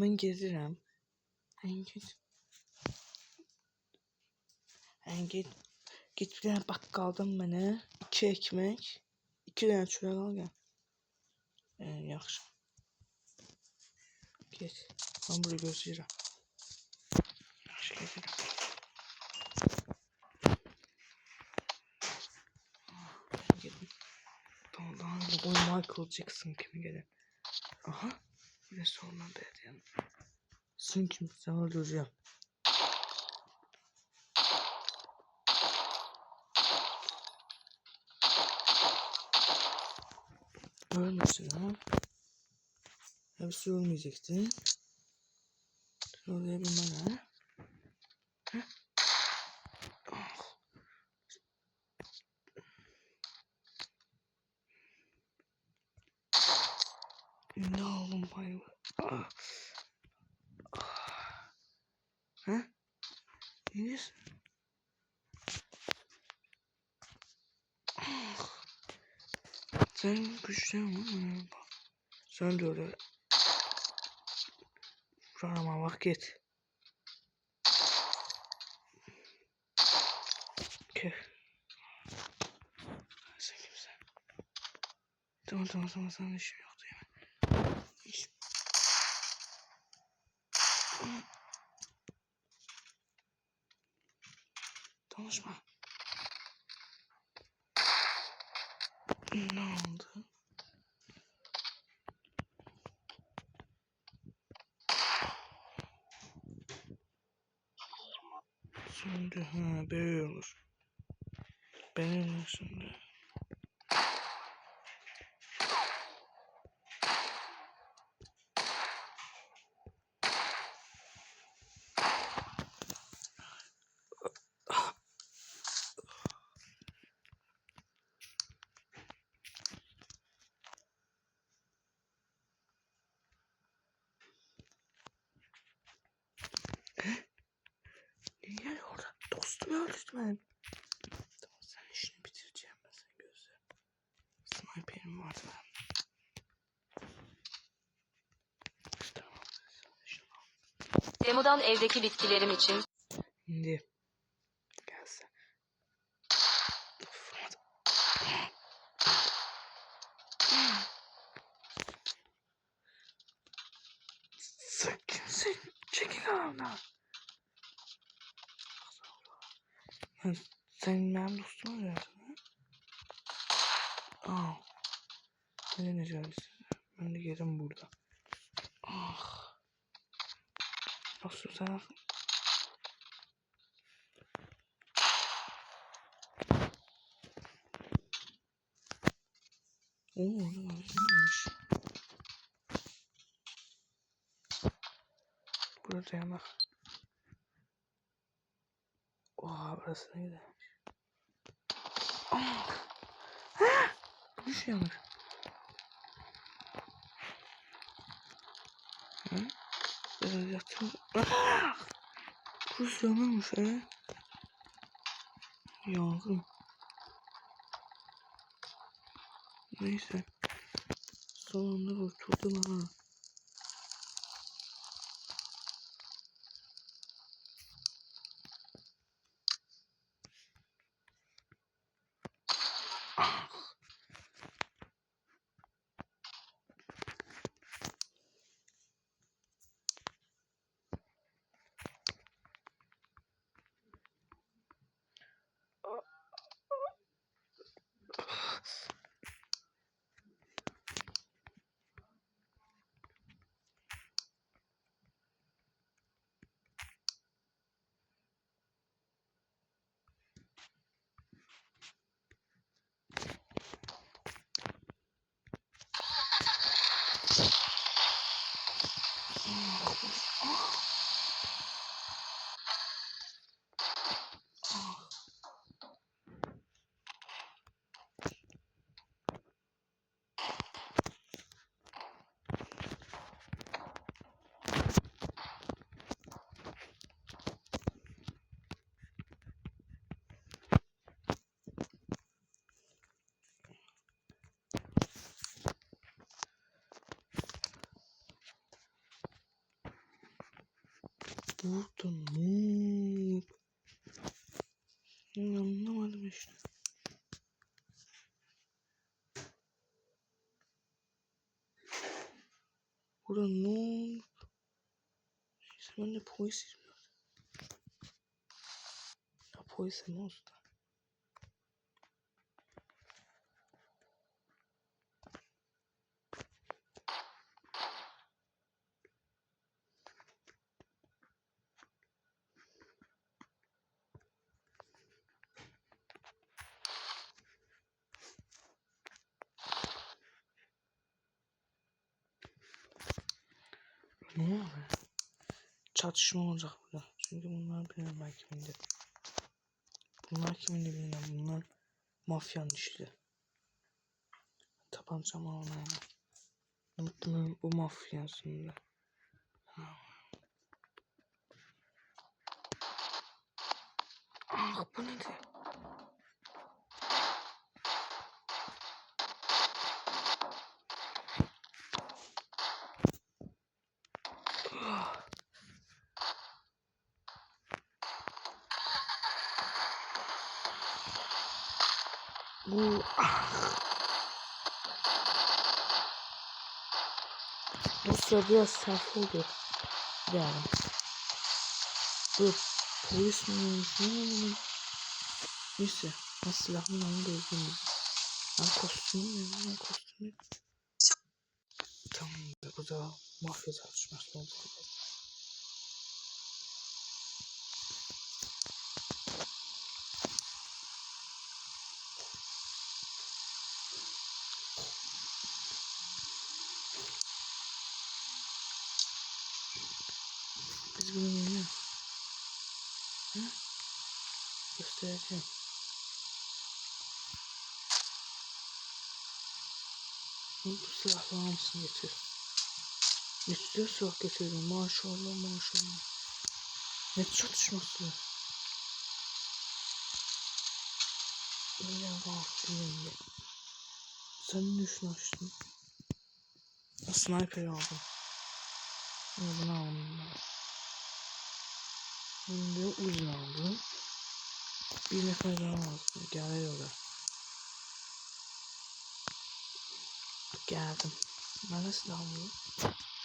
Ben gedirəm. Git bir dənə baqqaldan mənə 2 ekmek, 2 dənə çörək al gəl. Yaxşı. Get. Mən burada gözləyirəm. Yaxşı gedirəm. Gedim. Tamam, bu Michael Jackson kimi gelir. Aha. Bir de sonra belediyenin. Sın kim sana öldüreceğim. Ölmüşsün ha. Hepsi ölmeyecekti. Söyleyebilmem ha. Ne oğlum hayır. Ha? İyiyiz. Sen güçlü mü? Sen de öyle. Vurama bak git. Kef. Sen kimsin? Tamam sana işim yoktu ya. İş. Konuşma. Ne oldu? Söndü ha böyle olur. Benim söndü. Niye orada? Dostumu öldürdüm ben. Tamam sen işini bitireceğim ben sen gözle. Sniper'im vardı ben. Tamam. Demodan evdeki bitkilerim için. Şimdi. Gelse. Sen kimsin? Çekil aramdan. Sen benim dostum olacaksın ha? Aa. Ne diyeceğiz? Ben de yerim burada. Ah. Nasıl sen? Oo, neymiş? Burada yanak. Oha, burası ne güzelmiş. Ah! Ha! Bu iş yanmış. Hı? Biraz yatım. Ah! Burası yanıyormuş he. Yangın. Neyse. Sonunda kurtuldum ha. Burada ne? Anlamadım işte. Burada ne? Ben de polis izliyorum. Ya polis ne olsun? Ne oluyor? Çatışma olacak burada. Çünkü bunlar benim hakimimde. Bunlar kimindi bilmem. Bunlar mafyanın işleri. Tabancamı almaya. Muhtemelen bu mafya aslında. Ah bu nedir? Bu dostlar biraz saf oldu. Yani. Bu polis mi? Neyse. Ben silahımın onu da özledim. Ben kostümü. Tamam. Bu da mafya tartışması oldu. Biz bunu niye? Ha? Göstereceğim. Bu silahları hamısını getir. Neçə silah getirdim. Maşallah. Ne çatışması? Öyle bak dinle. Sen ne düşünüyorsun? Sniper aldım. Bunu aldım ben. Şimdi uzun aldım. Bir nefer daha aldım. Gel orada. Geldim. Ben de silah alıyorum.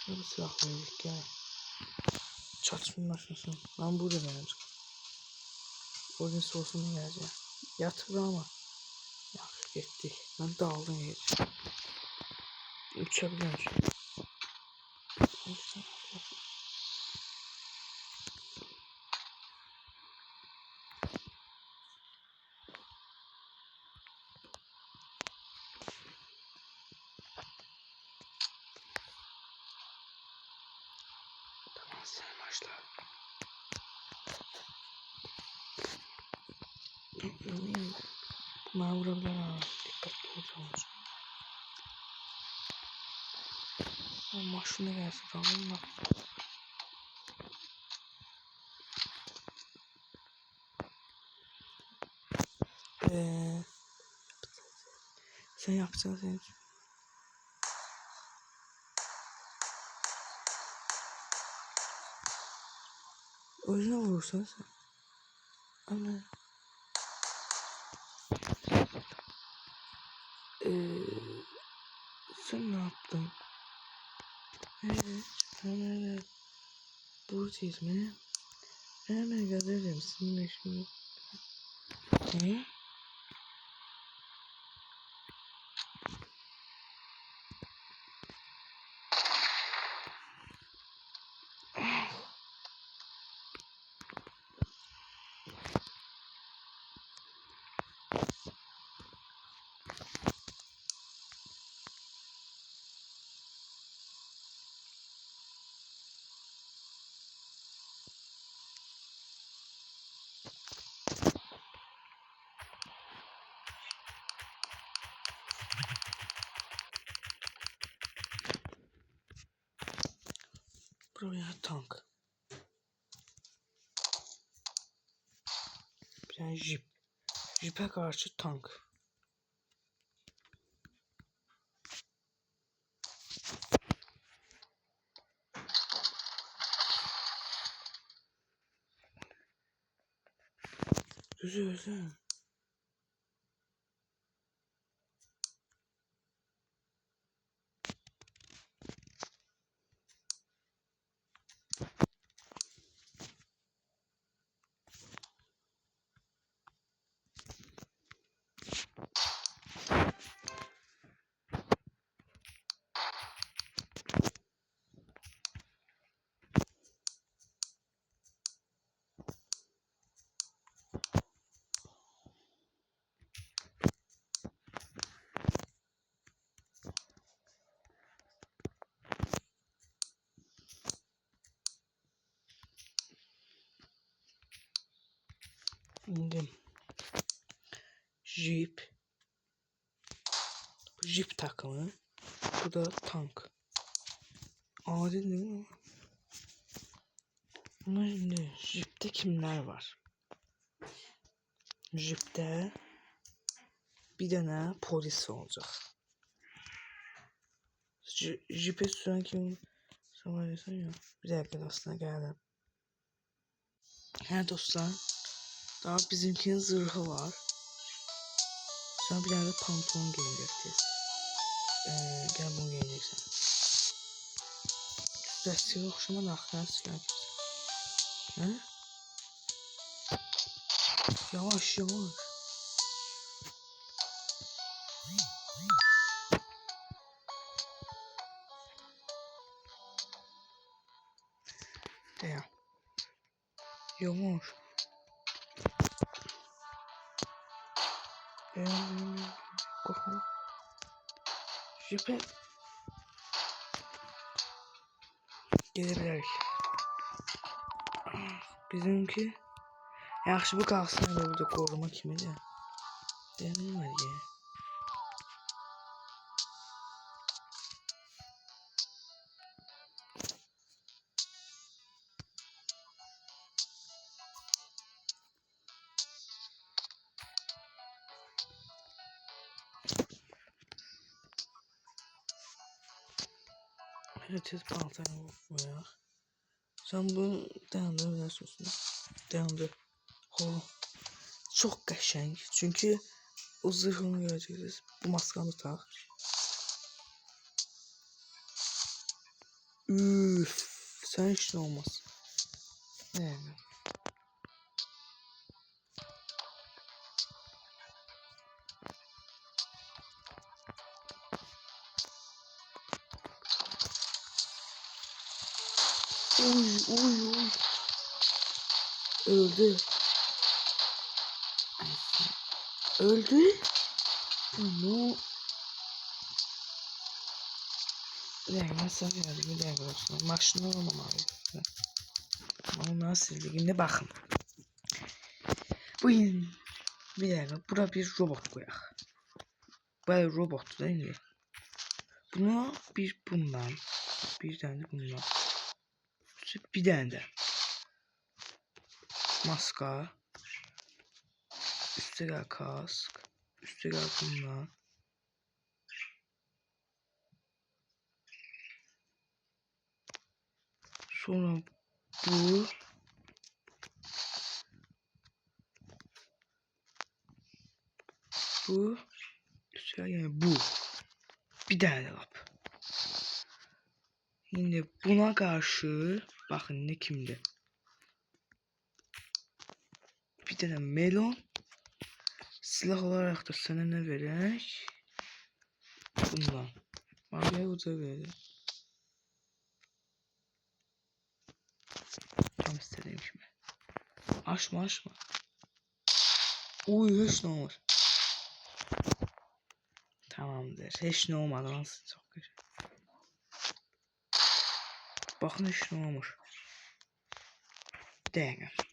Şöyle silah alıyorum. Gel. Çatışma başlasın. Ben burada geleceğim. Oyun soğusuna geleceğim. Yatır ama. Yaxşı getdik. Ben dağıldım geleceğim. Uçabiliyorum şimdi. Tamam sen başla. Bunlar vurabilir ha. Dikkatli olacağım. Maşına gelsin tamam mı? Sen yapacaksın sen. Özüne vurursan sen. Ama sen ne yaptın? Evet. Buradayız mı? Hemen gelirim sizinle şimdi. Ne? Buraya tank. Bir tane jip. Jipe karşı tank. Güzel. İndi Jeep. Jeep takımı. Bu da tank. Adil değil mi? Ama şimdi Jeep'te kimler var? Jeep'te bir tane polis olacak. Jeep'e süren kim? Söylesen ya. Bir dakika aslında geldim. Her dostlar. Daha bizimkinin zırhı var. Sonra bir tane de pantolon giyecektir. Gel bunu giyeceksin. Dəstəyə oxşama daxilən silən kimsə. Hə? Yavaş. Dayan. Yavaş. Qorxma. Jipə gedə bilərik. Bizimki yaxşı bu qalsın da burada qoruma kimidir. Deyəmin var ya. Tez paltarını qoyaq. Sən bunu dayandır bilirsiniz. Dayandır. Çox qəşəng. Çünki o zırhını görəcəksiniz. Bu maskanı tax. Üf, sən heç nə olmaz. Yəni. Oy. Öldü. No. Yani nasıl geldi? Bir dakika olsun. Maşını olmamalıydı. Ama nasıl ilgili bakın. Bu bir dakika. Bura bir robot koyak. Böyle robot değil mi? Buna bir bundan. Bir tane de bundan. Bir tane de. Maska. Üstüne kask. Üstüne bundan. Sonra bu. Bu. Üstüne yani bu. Bir tane lap. Şimdi buna karşı bakın ne kimde. Bir tane melon. Silah olarak da sana ne verek? Bundan. Maviye uca verelim. Tam istediğim şimdi. Açma. Uy hiç ne olmaz. Tamamdır. Hiç ne olmadı. Nasıl çok güzel. Bakın hiç ne olmuş. Bir dakika.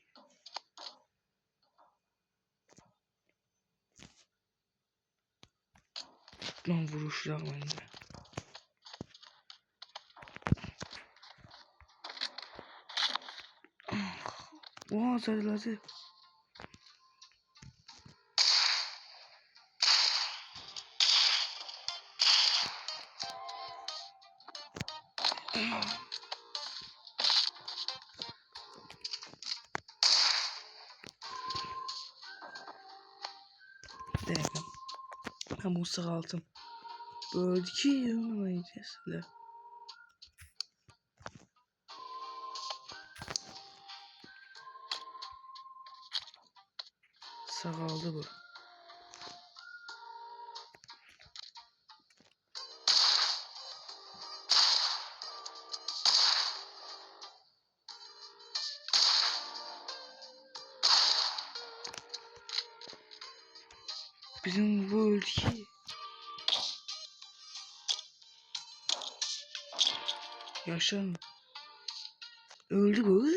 Lan vuruşlar bende. Oha sarıladı. dəqiqə. Mən bunu sığaltım. Böldü ki, yürüməyəcəksə. Sağaldı bu. Bizim bu öldü ki. Yaşam. Öldü bu.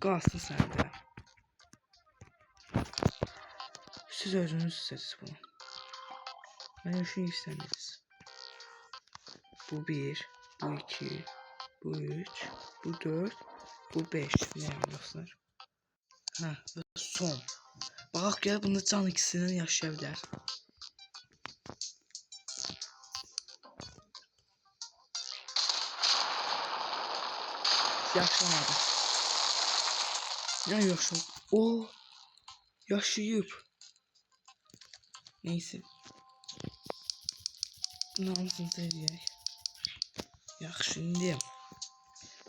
Qalsın səndə. Siz özünüz istədiniz bunu. Mən üçün istəmədiniz. Bu 1, bu 2, bu 3, bu 4, bu 5. Bilmiyorum dostlar. Ha, ve son. Bak gel bunda can ikisinden yaşayabilir. Yaşamadı. Ya yaşadı. O yaşayıp. Neyse. Namusumuza edək. Yaxşı, şimdi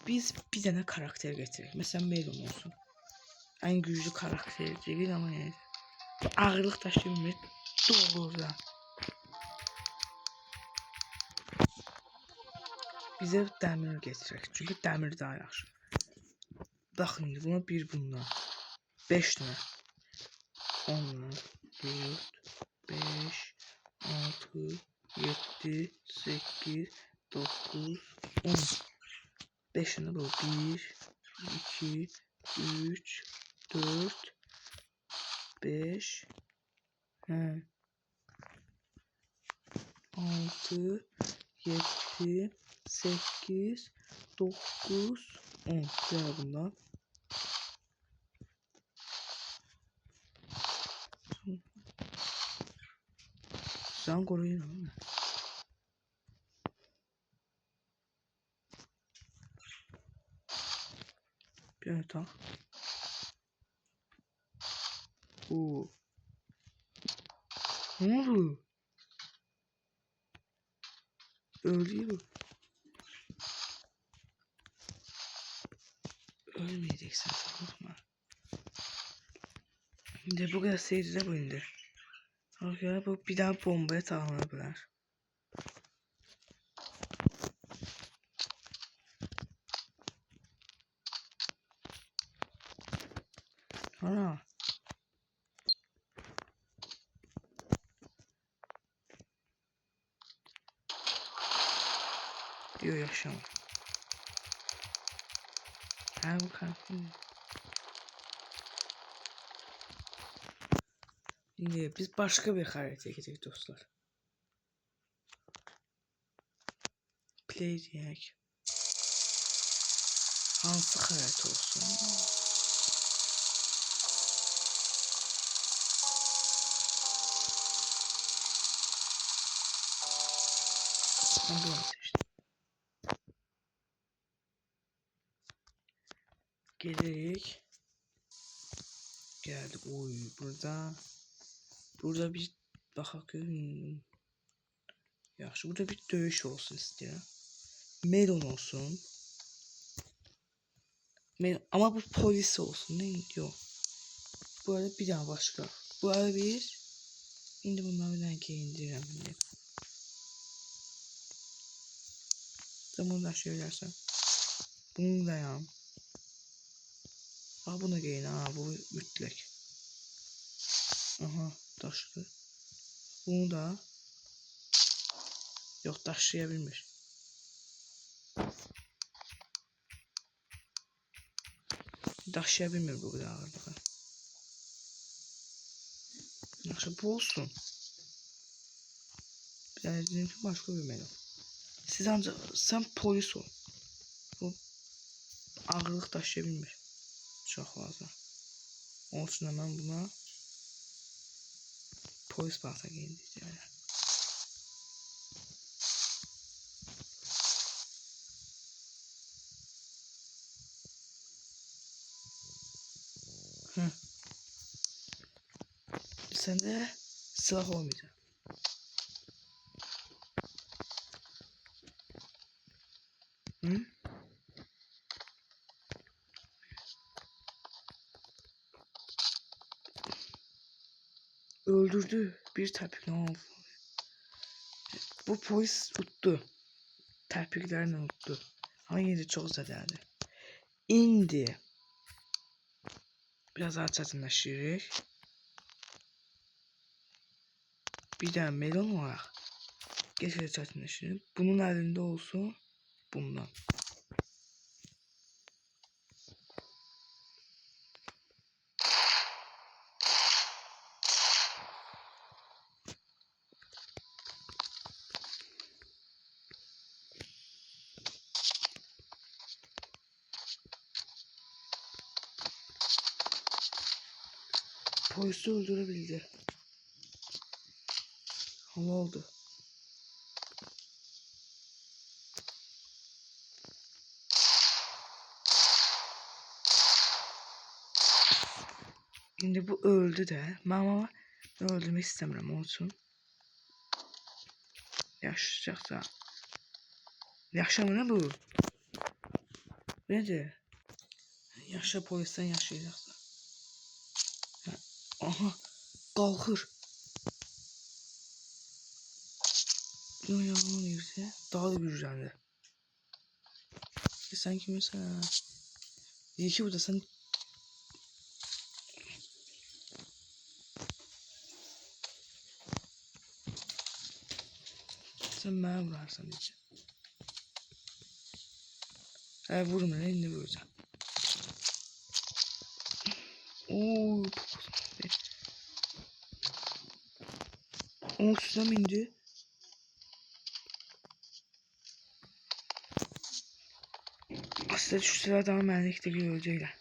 biz bir dənə karakter getirik. Məsələn, Melon olsun. En güçlü karakter değil ama yani. Ağırlık taşıyamıyor. Doğrudan. Bize dəmir getirək. Çünki dəmir daha yaxşı. Baxın indi buna bir bundan. 5 tane. 10, 4, 5, 6, 7, 8, 9, 10. 5 tane bu. 1, 2, 3, 4, 5, 6, 7, 8, 9, 10. Diğer bundan. Sen koruyun ama. Bir yatak. Oo. Ne oldu? Öldü bu. Ölmeyeceksin, korkma. Şimdi bu kadar seyirciler bu indi. Arkadaşlar bu bir daha bombaya takılabilir. Ana. Diyor yaşam. Ha bu kalsın. Şimdi biz başka bir haritaya gidecek dostlar. Play diyek. Hansı harita olsun? Ben bunu seçtim. Gelerik. Geldik. Oy burada bir bakın. Yaxşı, burada bir dövüş olsun istiyorum. Melon olsun. Ama bu polis olsun değil mi? Yok. Bu arada bir daha başka. Bu arada bir. Şimdi bunları bir tane indireceğim. Sen bunu da söylersen. Bunu da ya. Aa bunu giyin ha, bu mütlek. Aha taşıdı. Bunu da. Yok taşıyabilmiş. Taşıyabilmir bu kadar ağırlığı. Yaxşı bu olsun. Bir tane dedim ki başka bir melon. Siz ancak sen polis ol. O ağırlık taşıyabilmir. Çok fazla. Onun için hemen buna polis balta giyindireceğim. sende silah olmayacak. Hı? Öldürdü. Bir tepki. Bu polis tuttu. Tepkilerini tuttu. Hangi çok zədədi. İndi biraz daha çətinləşirik. Bir dənə melon olaraq geçərək çətinləşirik. Bunun əlində olsun. Bundan. Polisi öldürebildi. Ne oldu? Şimdi bu öldü de. Mama öldürmek istemiyorum olsun. Yaşayacaksa. Yaşamı ne bu? Nedir? Yaşa polisten yaşayacaksa. Aha. Kalkır. Ne yanılıyorsa daha da güçlendi. Sen kimsin ha? İyi ki burada sen... Sen bana vurarsan diyeceğim. Vurma ne indi vuracağım. Ooo. Onun üstüne mi indi? Aslında şu sıradan mənlikdə görəcəklər.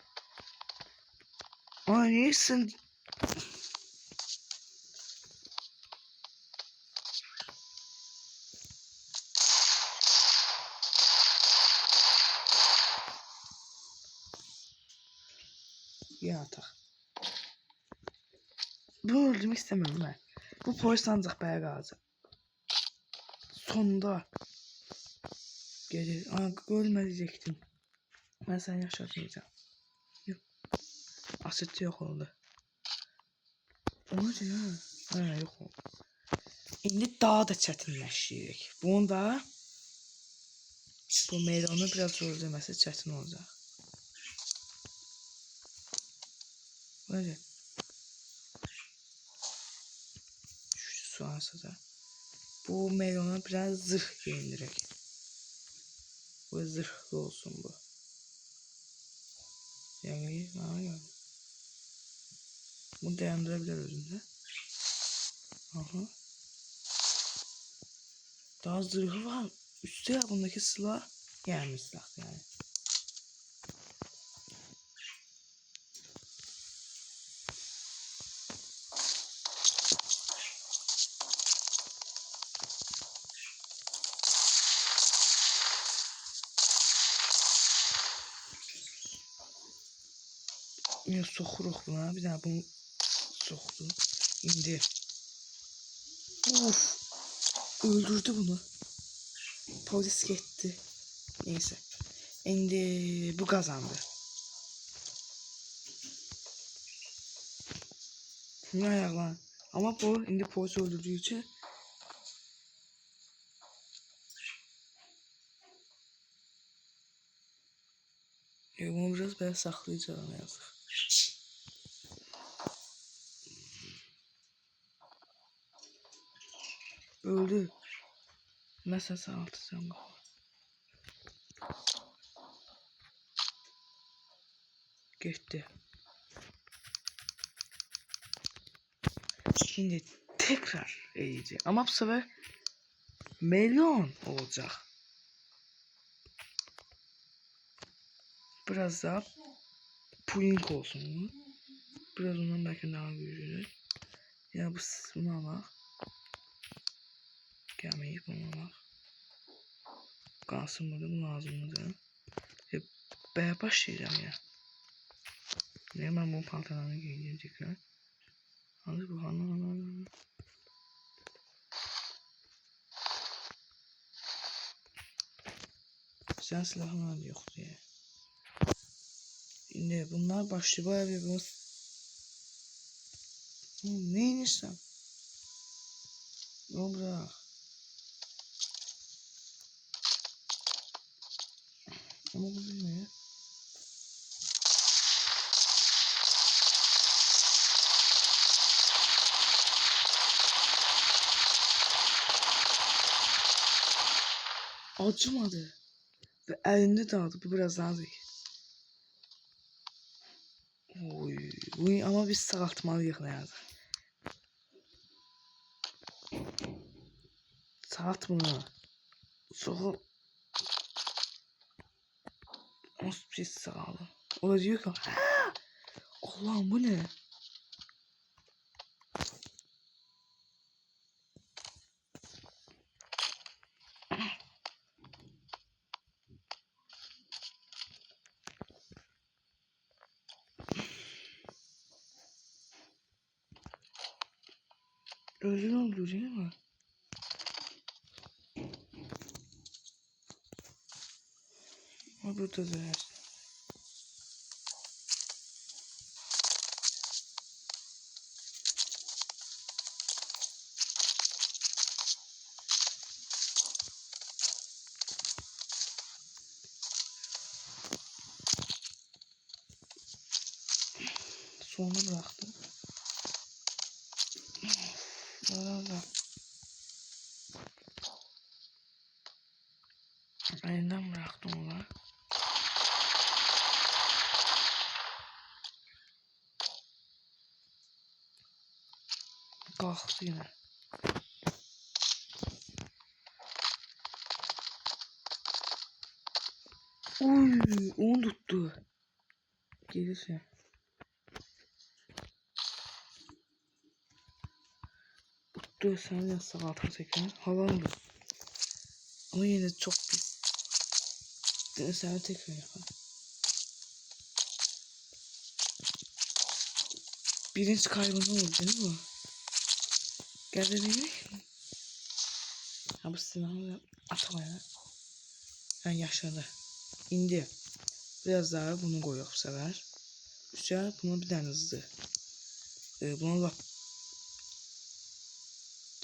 Ay neyəsin? Yatak. Bunu öldürmək istəmirəm mən. Bu polis ancaq bəyə qalacaq. Sonda gelir. Ölməyəcəkdim. Mən səni yaşatmayacağım. Yox. Asitçi yox oldu. Onu deyəm. Yox oldu. İndi daha da çətinləşirik. Bunu da bu meydana biraz öldürməsi çətin olacaq. Böyle. Şu soğansa da. Bu meydana biraz zırh giyindirək. Bu zırhlı olsun bu. Yani bana geldi. Bunu dayandırabilir özünde. Aha. Daha zırhı var. Üstte bundaki silah. Yani silah yani. Yine sokuruq buna. Bir daha bunu soktu. İndi. Of. Öldürdü bunu. Polis gitti. Neyse. İndi bu kazandı. Ne ayak lan? Ama bu indi polis öldürdüğü için bunu biraz böyle saklayacağım yazık. Öldü. Mesela sana atacağım. Gitti. Şimdi tekrar eleyeceğim. Ama bu sefer milyon olacak. Biraz daha pudding olsun bu. Biraz ondan belki daha büyüyecek. Ya bu buna bak. Gelmeyip buna bak. Kalsın burada bu lazımdır. Baya başlayacağım ya. Ne ben bu pantolonu giyeceğim tekrar. Hadi bu ana. Sen silahın yok diye. Şimdi bunlar başlı bayağı bir bu. Neymiş sen? Yok bırak. Ama bu ne? Acımadı. Ve elinde dağıldı. Bu biraz nazik. Oy, bu ama biz sağaltmalıyıq ne yazık. Saat bunu. Soğuk. Nasıl pis sağlam. O da diyor ki Allah'ım bu ne? Özünü öldürüyor mu? Ama burada da sonra bıraktım. Arada. Elinden bıraktım onu. Kalktı yine. Oy, onu tuttu. Gelirse. Tuttu sen de sağaltı tekrar. Havalı. Ama yine çok pis. Sen tekrar yapalım. Birinci kaybını oldu değil mi? Gel dedim. Ha bu silahını atmaya. Yani yaşadı. İndi. Biraz daha bunu koyuyor bu sefer. Üstüne bunu bir tane hızlı. Buna lap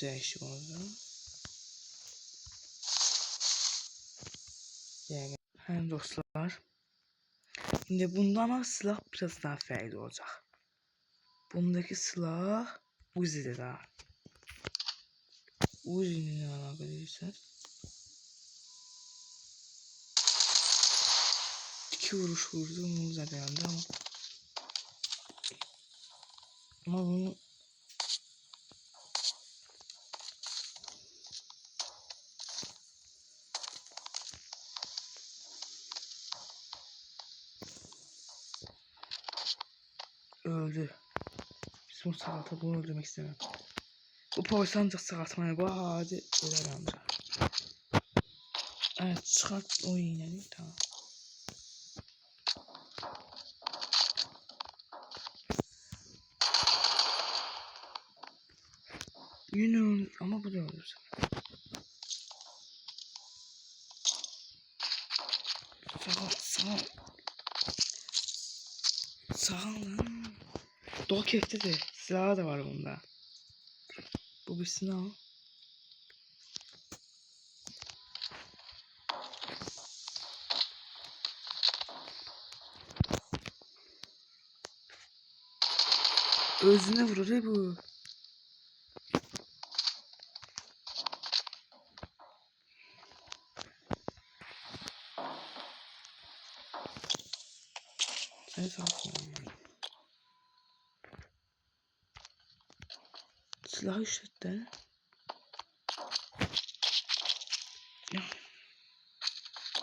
değişik oldu. Yani hem dostlar. Şimdi bunda ama silah biraz daha farklı olacak. Bundaki silah Uzi'de daha. Uzi'nin alakalıysa. 2 vuruş vurdu. Bunu zaten yandı ama. Ama bunu öldü. Biz bu salata bunu öldürmek istemem. Bu polis ancak sakatmaya bu hadi öyle amca. Evet çıkart o iğneni tamam. Yine öldü ama bu da öldü. Sağ sağ lan. Doğu kefte de silahı da var bunda. Bu bir silah. Özüne vurur bu. Sen sakin. Silah işletti. Ya.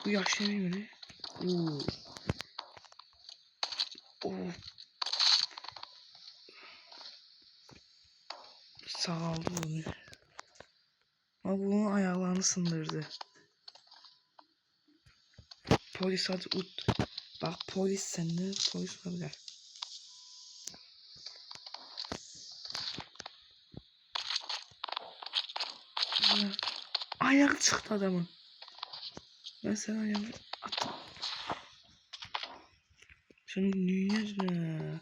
Bu yaşlı değil mi? Oo. Oo. Sağaldı bunu. Ama bunun ayaklarını sındırdı. Polis hadi ut. Bak polis sende polis olabilir. Ayağı çıktı adamın. Ben sana ayağı attım. Sen niye ne?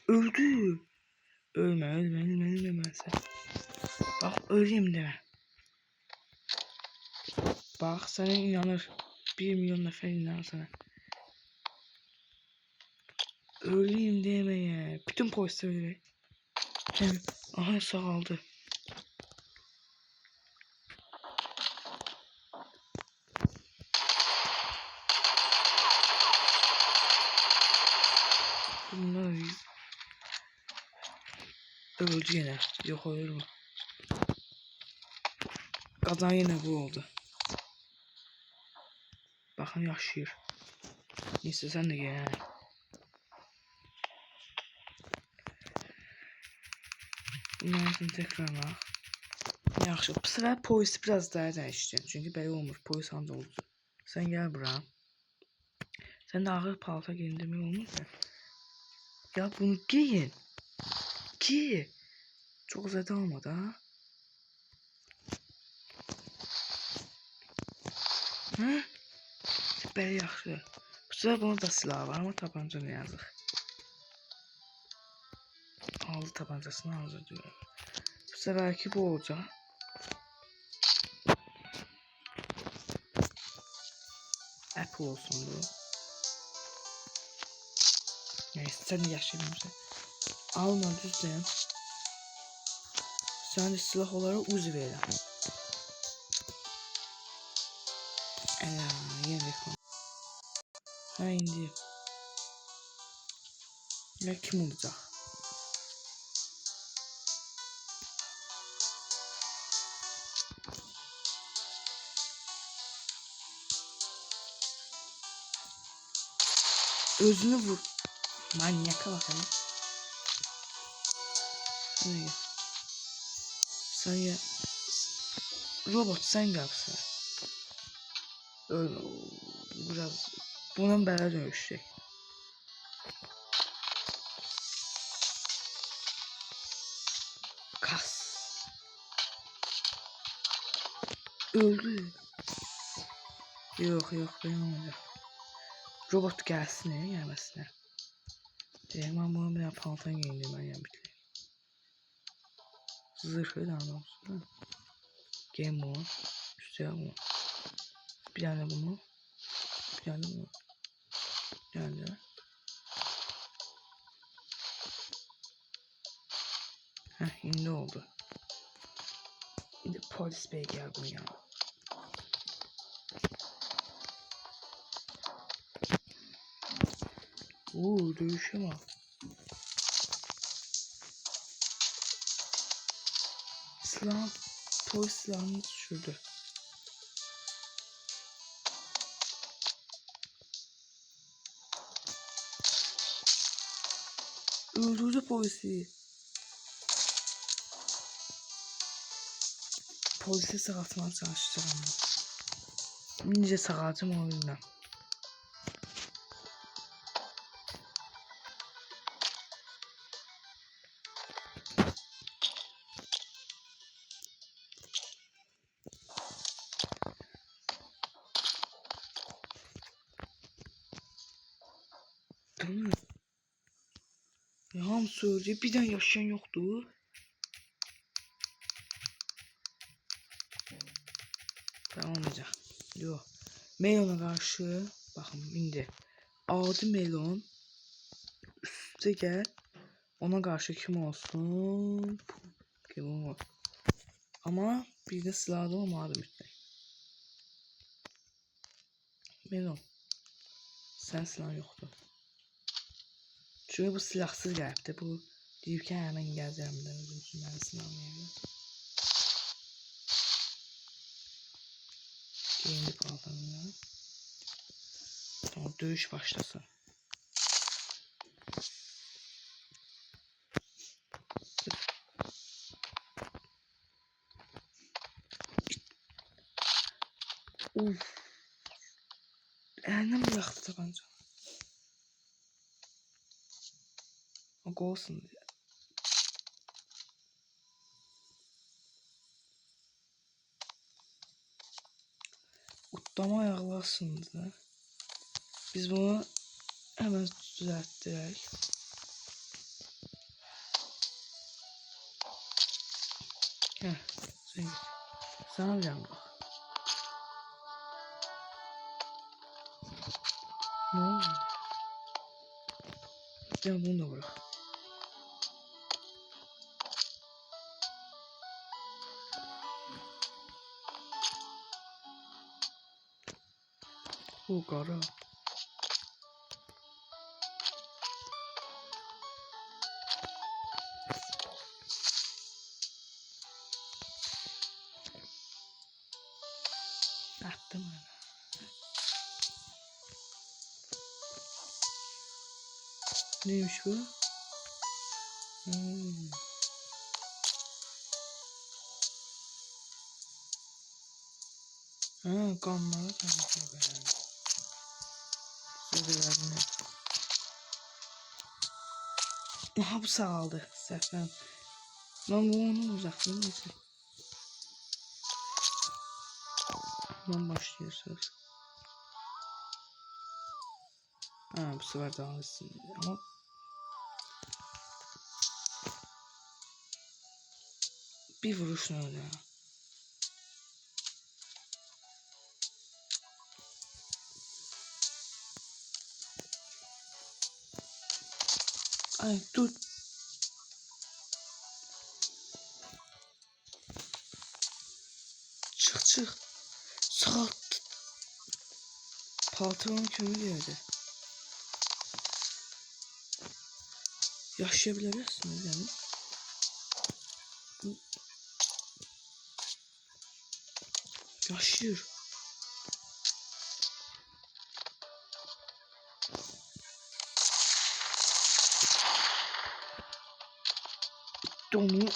Öldü. Ölme sen. Bak öleyim deme. Bak sana inanır. 1 milyon nefer inanır sana. Öleyim demeye. Bütün polisler öyle. Hem aha sağaldı. Bunlar öldü yine. Yok olur mu? Kazan yine bu oldu. Bakın yaşıyor. Neyse sen de gel. Bunların tekrarla. Yaxşı. Bu sefer polisi biraz daha dəyişdim. Çünkü belə olmur. Polis ancaq olur. Sen gel bura. Sen de ağır palta giyindirmək olmur mu? Ya bunu giyin. Giy. Çok zədə alma da. Hə? Belə yaxşı. Bu sefer bunun da silahı var ama tabanca ne yazıq. Aldı tabancasını aldı diyor. Bu seferki bu olacak. Apple olsun bu. Neyse sen de yaşayabilirsin. Alma düzden. Sen de silah olarak uzi verin. Yine konu. Ha indi. Ya kim olacak? Özünü vur. Manyaka bak hele. Sen gel. Sen gel. Robot sen gel bu sefer. Öyle biraz. Bunun bana dönüşecek. Kas. Öldü. Yok ben olmayacak. Robot gelsin gelmesine. Diyelim ben bunu bir paltan giyindim ben yani bitireyim. Zırhı da anlamsın. Game mode. Güzel bu. Bir tane bunu. Bir tane bunu. Bir tane de. Heh şimdi oldu. Şimdi polis bey geldi ya. Dövüşe bak. Silah, polis silahını düşürdü. Öldürdü polisi. Polisi sağaltmaya çalışacağım ama. Nice sağaltım onu bilmem. Değil mi? Yalan söyleyip birden yaşayan yoktu. Tamam olacak. Yok. Melon'a karşı bakın indi. Adi melon üstte gel. Ona karşı kim olsun? Kim o? Ama bir de silahlı olmadı müthiş. Melon. Sen silah yoktu. Çünkü bu silahsız geldi. Bu deyip ki hemen geleceğim de ben silahlayayım. Giyindi paltanını. Tamam dövüş başlasın. Uf. Elinden bıraktı tabanca. O olsun diye. Dama ayaqlı sındı. Biz bunu hemen düzelttirək. Heh, sen git. Sana bir bak. Ne oldu? Gel bunu da bırak. Bu kara. Attım ben. Neymiş bu? Ha, kanlara tanışıyor yani. Sözlerini. Aha, bu sağaldı. Səhvən. Lan bu onun uzaqlığı neyse. Lan başlıyorsunuz. Ha, bu sefer daha hızlı. Ama bir vuruşla öyle ya. Ay dur. Çık. Saat. Paltronun kimi geldi. Yaşayabilirsiniz yani. Yaşıyor. Onu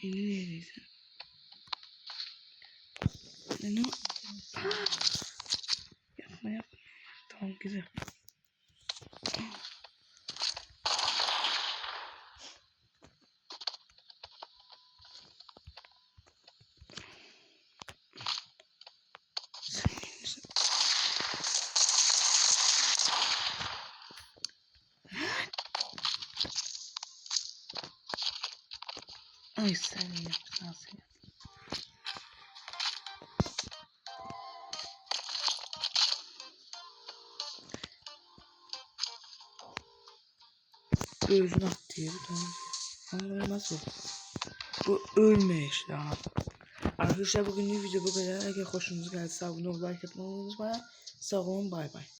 neredeyse. Ne? Yapma. Tamam, güzel. Ay sen yapsan sen. Gözünü at diye bir tane. Anlamaz o. Bu ölmüş ya. Arkadaşlar bugünlük video bu kadar. Eğer hoşunuza geldiyse abone ol, like atmayı unutmayın. Sağ olun, bay bay.